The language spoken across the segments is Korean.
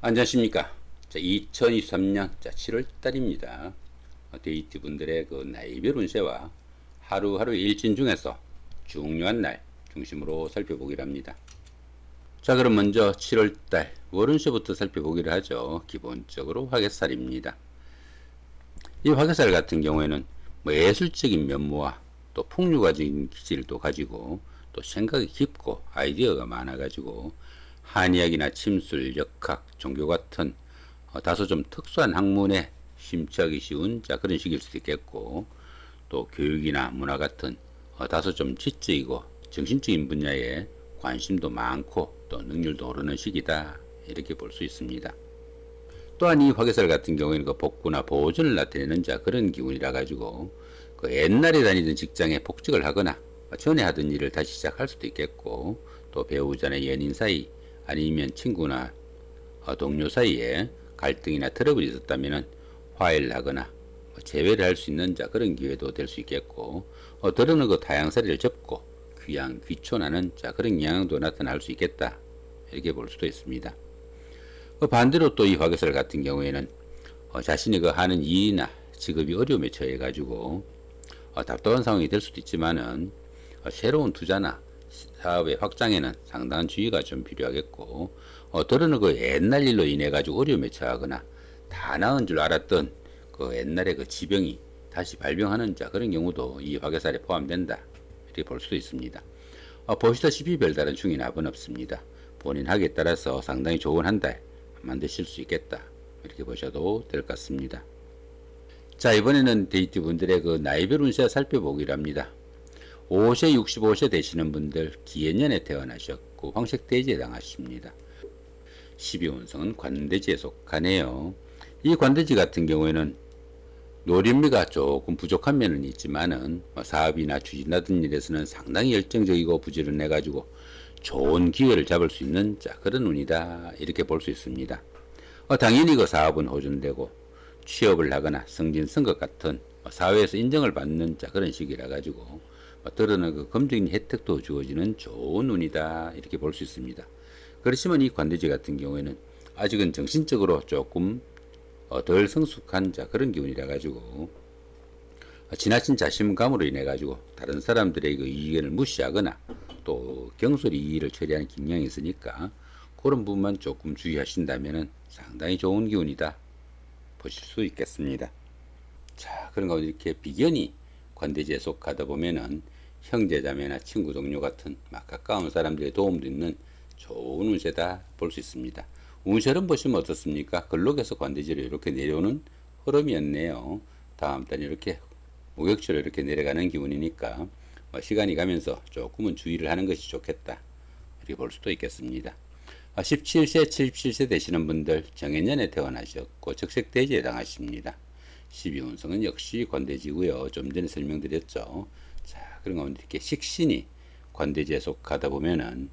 안녕하십니까. 자, 2023년 7월 달입니다. 데이트 분들의 그 나이별 운세와 하루하루의 일진 중에서 중요한 날 중심으로 살펴보기로 합니다. 자, 그럼 먼저 7월 달 월운세부터 살펴보기로 하죠. 기본적으로 화개살입니다. 이 화개살 같은 경우에는 예술적인 면모와 또 풍류가적인 기질도 가지고 또 생각이 깊고 아이디어가 많아가지고 한의학이나 침술, 역학, 종교 같은 다소 좀 특수한 학문에 심취하기 쉬운 그런 시기일 수도 있겠고, 또 교육이나 문화 같은 다소 좀 지적이고 정신적인 분야에 관심도 많고 또 능률도 오르는 시기다, 이렇게 볼 수 있습니다. 또한 이 화개살 같은 경우에는 그 복구나 보존을 나타내는 그런 기운이라 가지고 그 옛날에 다니던 직장에 복직을 하거나 전에 하던 일을 다시 시작할 수도 있겠고, 또 배우자나 연인 사이 아니면 친구나 동료 사이에 갈등이나 트러블이 있었다면 화해를 하거나 재회를 할 수 있는 그런 기회도 될 수 있겠고, 때로는 그 다양사리를 접고 귀양, 귀촌하는 그런 영향도 나타날 수 있겠다, 이렇게 볼 수도 있습니다. 반대로 또 이 화개살 같은 경우에는 자신이 그 하는 일이나 직업이 어려움에 처해 가지고 답답한 상황이 될 수도 있지만은 새로운 투자나 사업의 확장에는 상당한 주의가 좀 필요하겠고, 때로는 그 옛날 일로 인해 가지고 어려움에 처하거나 다 나은 줄 알았던 그 옛날의 그 지병이 다시 발병하는 그런 경우도 이 화개살에 포함된다, 이렇게 볼 수도 있습니다. 보시다시피 별다른 중인 합은 없습니다. 본인 학에 따라서 상당히 좋은 한 달 만드실 수 있겠다, 이렇게 보셔도 될 것 같습니다. 자, 이번에는 데이트 분들의 그 나이별 운세 살펴보기로 합니다. 5세, 65세 되시는 분들 기해년에 태어나셨고 황색대지에 해당하십니다. 12운성은 관대지에 속하네요. 이 관대지 같은 경우에는 노련미가 조금 부족한 면은 있지만은 사업이나 추진하던 일에서는 상당히 열정적이고 부지런해 가지고 좋은 기회를 잡을 수 있는 그런 운이다, 이렇게 볼 수 있습니다. 당연히 그 사업은 호전되고 취업을 하거나 승진선거 같은 사회에서 인정을 받는 그런 시기라 가지고 때로는 그 금전적인 혜택도 주어지는 좋은 운이다, 이렇게 볼 수 있습니다. 그렇지만 이 관대지 같은 경우에는 아직은 정신적으로 조금 덜 성숙한 그런 기운이라 가지고 지나친 자신감으로 인해 가지고 다른 사람들의 그 의견을 무시하거나 또 경솔히 이 일을 처리하는 경향이 있으니까 그런 부분만 조금 주의하신다면 상당히 좋은 기운이다 보실 수 있겠습니다. 자, 그런 가운데 이렇게 비견이 관대지에 속하다 보면은 형제자매나 친구 동료 같은 가까운 사람들의 도움도 있는 좋은 운세다 볼 수 있습니다. 운세를 보시면 어떻습니까? 근록에서 관대지로 이렇게 내려오는 흐름이었네요. 다음 달 이렇게 무격지로 이렇게 내려가는 기운이니까 시간이 가면서 조금은 주의를 하는 것이 좋겠다, 이렇게 볼 수도 있겠습니다. 17세, 77세 되시는 분들 정해년에 태어나셨고 적색대지에 해당하십니다. 12운성은 역시 관대지고요. 좀 전에 설명드렸죠. 자, 그런 가운데 이렇게 식신이 관대지에 속하다 보면은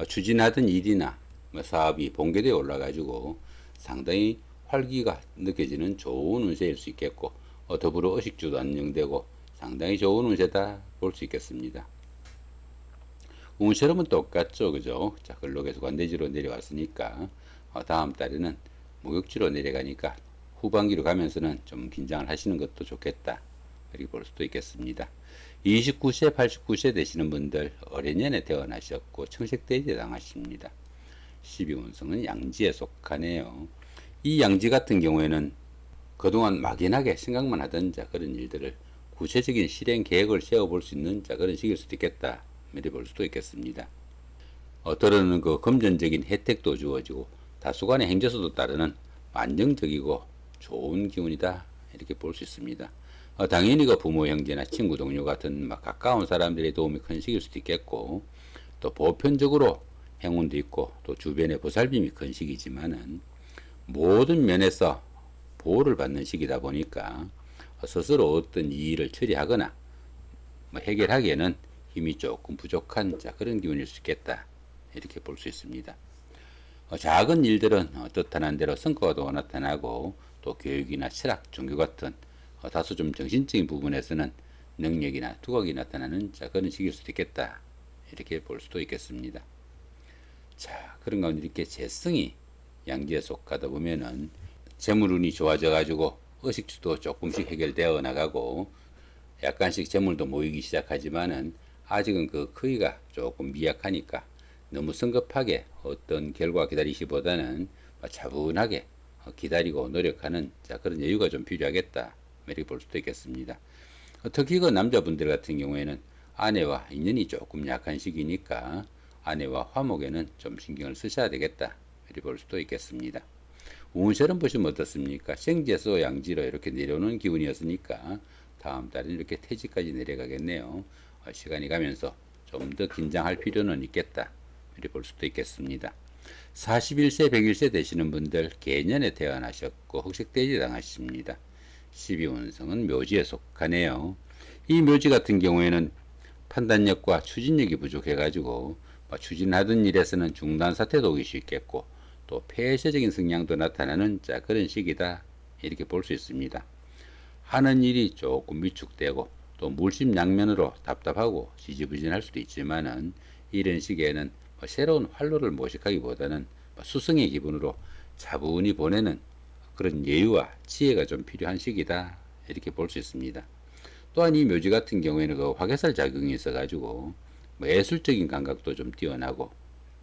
추진하던 일이나 사업이 본궤도에 올라가지고 상당히 활기가 느껴지는 좋은 운세일 수 있겠고, 더불어 의식주도 안정되고 상당히 좋은 운세다 볼 수 있겠습니다. 운세름은 똑같죠, 그죠? 자, 근록에서 관대지로 내려왔으니까 다음 달에는 목욕지로 내려가니까 후반기로 가면서는 좀 긴장을 하시는 것도 좋겠다, 이렇게 볼 수도 있겠습니다. 29세, 89세 되시는 분들 어린년에 태어나셨고 청색대지에 해당하십니다. 12운성은 양지에 속하네요. 이 양지 같은 경우에는 그동안 막연하게 생각만 하던 그런 일들을 구체적인 실행 계획을 세워볼 수 있는 그런 시기일 수도 있겠다, 이렇게 볼 수도 있겠습니다. 때로는 그 금전적인 혜택도 주어지고 다수간의 행재수도 따르는 안정적이고 좋은 기운이다, 이렇게 볼 수 있습니다. 당연히 그 부모, 형제나 친구, 동료 같은 가까운 사람들의 도움이 큰 시기일 수도 있겠고, 또 보편적으로 행운도 있고 또 주변의 보살핌이 큰 시기지만은 모든 면에서 보호를 받는 시기다 보니까 스스로 어떤 일을 처리하거나 해결하기에는 힘이 조금 부족한 그런 기운일 수 있겠다, 이렇게 볼 수 있습니다. 작은 일들은 뜻하는 대로 성과가 더 나타나고 또 교육이나 철학, 종교 같은 다소 좀 정신적인 부분에서는 능력이나 두각이 나타나는 그런 시기일 수도 있겠다, 이렇게 볼 수도 있겠습니다. 자, 그런 가운데 이렇게 재성이 양지에 속하다 보면은 재물운이 좋아져 가지고 의식주도 조금씩 해결되어 나가고 약간씩 재물도 모이기 시작하지만은 아직은 그 크기가 조금 미약하니까 너무 성급하게 어떤 결과 기다리시보다는 차분하게 기다리고 노력하는 그런 여유가 좀 필요하겠다 이렇게 볼 수도 있겠습니다. 특히 그 남자분들 같은 경우에는 아내와 인연이 조금 약한 시기니까 아내와 화목에는 좀 신경을 쓰셔야 되겠다 이렇게 볼 수도 있겠습니다. 운세를 보시면 어떻습니까? 생지에서 양지로 이렇게 내려오는 기운이었으니까 다음 달에 이렇게 태지까지 내려가겠네요. 시간이 가면서 좀 더 긴장할 필요는 있겠다 이렇게 볼 수도 있겠습니다. 41세 101세 되시는 분들 개년에 태어나셨고 흑색돼지 당하십니다. 12운성은 묘지에 속하네요. 이 묘지 같은 경우에는 판단력과 추진력이 부족해가지고 추진하던 일에서는 중단 사태도 오기 수 있겠고 또 폐쇄적인 성향도 나타나는 그런 시기다 이렇게 볼 수 있습니다. 하는 일이 조금 위축되고 또 물심양면으로 답답하고 지지부진할 수도 있지만은 이런 시기에는 새로운 활로를 모색하기보다는 수성의 기분으로 차분히 보내는 그런 여유와 지혜가 좀 필요한 시기다 이렇게 볼 수 있습니다. 또한 이 묘지 같은 경우에는 그 화개살 작용이 있어가지고 예술적인 감각도 좀 뛰어나고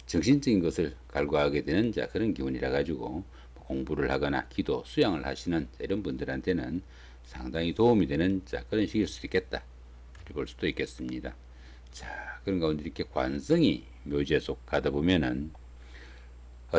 정신적인 것을 갈구하게 되는 그런 기운이라 가지고 공부를 하거나 기도, 수양을 하시는 이런 분들한테는 상당히 도움이 되는 그런 시기일 수도 있겠다 이렇게 볼 수도 있겠습니다. 그런 가운데 이렇게 관성이 묘지에 속하다 보면은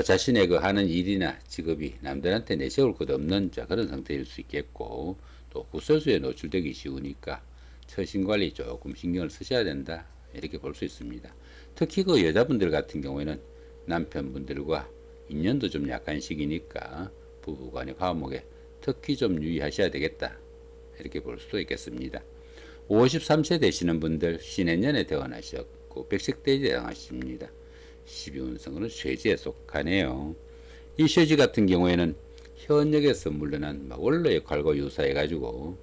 자신의 그 하는 일이나 직업이 남들한테 내세울 것 없는 그런 상태일 수 있겠고 또 구설수에 노출되기 쉬우니까 처신관리 조금 신경을 쓰셔야 된다 이렇게 볼 수 있습니다. 특히 그 여자분들 같은 경우에는 남편분들과 인연도 좀 약한 시기니까 부부간의 화목에 특히 좀 유의하셔야 되겠다 이렇게 볼 수도 있겠습니다. 53세 되시는 분들 신해년에 태어나셨고 백색돼지에 해당하십니다. 12운성은 쇠지에 속하네요. 이 쇠지 같은 경우에는 현역에서 물러난 원로 역할과 유사해가지고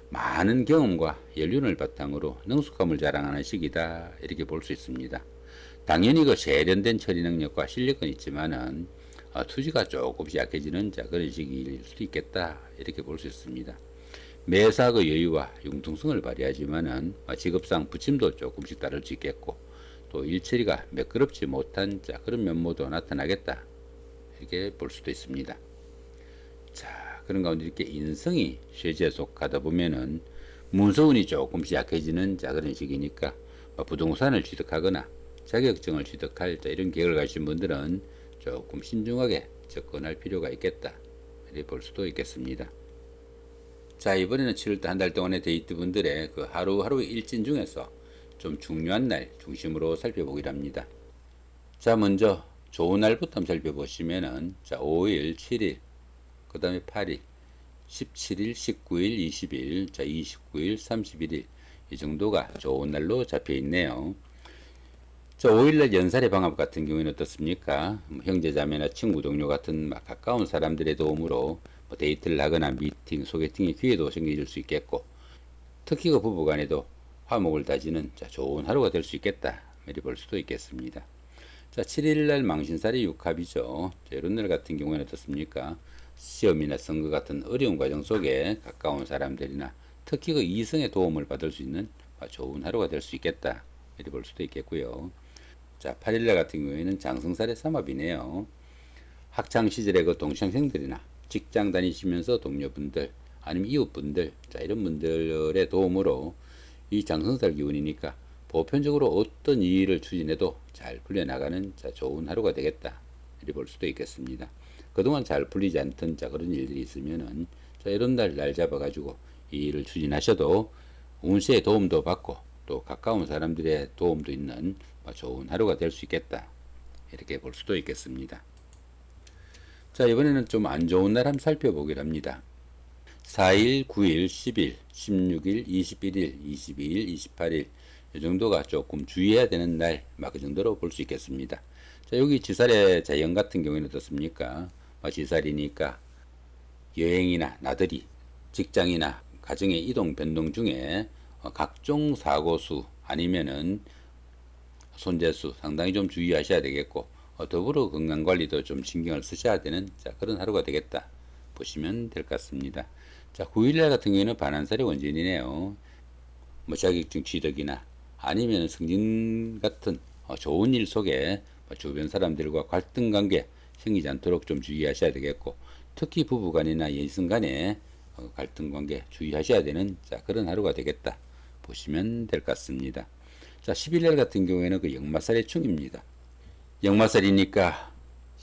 많은 경험과 연륜을 바탕으로 능숙함을 자랑하는 시기다 이렇게 볼 수 있습니다. 당연히 그 세련된 처리 능력과 실력은 있지만은 투지가 조금씩 약해지는 그런 시기일 수도 있겠다 이렇게 볼 수 있습니다. 매사 그 여유와 융통성을 발휘하지만은 직업상 부침도 조금씩 따를 수 있겠고 또 일처리가 매끄럽지 못한 그런 면모도 나타나겠다 이렇게 볼 수도 있습니다. 그런 가운데 이렇게 인성이 쇠지에 속하다 보면은 문서운이 조금씩 약해지는 그런 시기니까 부동산을 취득하거나 자격증을 취득할 이런 계획을 가신 분들은 조금 신중하게 접근할 필요가 있겠다 이렇게 볼 수도 있겠습니다. 이번에는 7월달 한 달 동안의 데이트 분들의 그 하루하루 일진 중에서 좀 중요한 날 중심으로 살펴보기로 합니다. 먼저 좋은 날부터 한번 살펴보시면은 5일, 7일, 그 다음에 8일, 17일, 19일, 20일, 29일, 31일 이 정도가 좋은 날로 잡혀 있네요. 5일날 연살의 방합 같은 경우에는 어떻습니까? 형제자매나 친구 동료 같은 가까운 사람들의 도움으로 데이트를 하거나 미팅, 소개팅의 기회도 생길 수 있겠고 특히 그 부부간에도 화목을 다지는 좋은 하루가 될 수 있겠다 이렇게 볼 수도 있겠습니다. 7일날 망신살이 육합이죠. 이런 날 같은 경우에는 어떻습니까? 시험이나 선거 같은 어려운 과정 속에 가까운 사람들이나 특히 그 이성의 도움을 받을 수 있는 좋은 하루가 될 수 있겠다 이렇게 볼 수도 있겠고요. 8일날 같은 경우에는 장성살의 삼합이네요. 학창 시절의 그 동창생들이나 직장 다니시면서 동료분들 아니면 이웃분들 이런 분들의 도움으로 이 장성살 기운이니까 보편적으로 어떤 일을 추진해도 잘 풀려나가는 좋은 하루가 되겠다 이렇게 볼 수도 있겠습니다. 그동안 잘 풀리지 않던 그런 일들이 있으면은 이런 날 잡아가지고 이 일을 추진하셔도 운세의 도움도 받고 또 가까운 사람들의 도움도 있는 좋은 하루가 될 수 있겠다 이렇게 볼 수도 있겠습니다. 이번에는 좀 안 좋은 날 한번 살펴보기로 합니다. 4일, 9일, 10일, 16일, 21일, 22일, 28일 이 정도가 조금 주의해야 되는 날, 그 정도로 볼 수 있겠습니다. 여기 지살의 자연 같은 경우에는 어떻습니까? 지살이니까 여행이나 나들이, 직장이나 가정의 이동 변동 중에 각종 사고수 아니면은 손재수 상당히 좀 주의하셔야 되겠고 더불어 건강관리도 좀 신경을 쓰셔야 되는 그런 하루가 되겠다 보시면 될 것 같습니다. 자, 9일날 같은 경우에는 반환살이 원진이네요. 뭐 자격증 취득이나 아니면 승진 같은 좋은 일 속에 주변 사람들과 갈등 관계 생기지 않도록 좀 주의하셔야 되겠고, 특히 부부간이나 연인간에 갈등 관계 주의하셔야 되는 그런 하루가 되겠다 보시면 될 것 같습니다. 자, 11일 같은 경우에는 그 역마살의 충입니다. 역마살이니까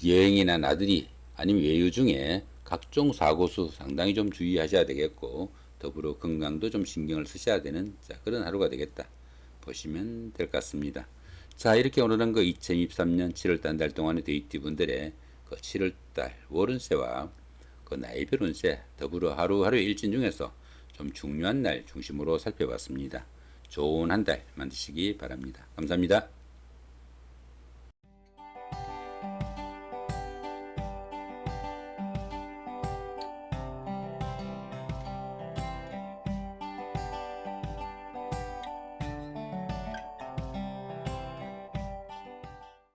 여행이나 나들이 아니면 외유 중에 각종 사고수 상당히 좀 주의하셔야 되겠고, 더불어 건강도 좀 신경을 쓰셔야 되는 그런 하루가 되겠다 보시면 될 것 같습니다. 자, 이렇게 오늘은 그 2023년 7월달 한 달 동안의 데이트 분들의 그 7월달 월운세와 그 나이별 운세, 더불어 하루하루 일진 중에서 좀 중요한 날 중심으로 살펴봤습니다. 좋은 한 달 만드시기 바랍니다. 감사합니다.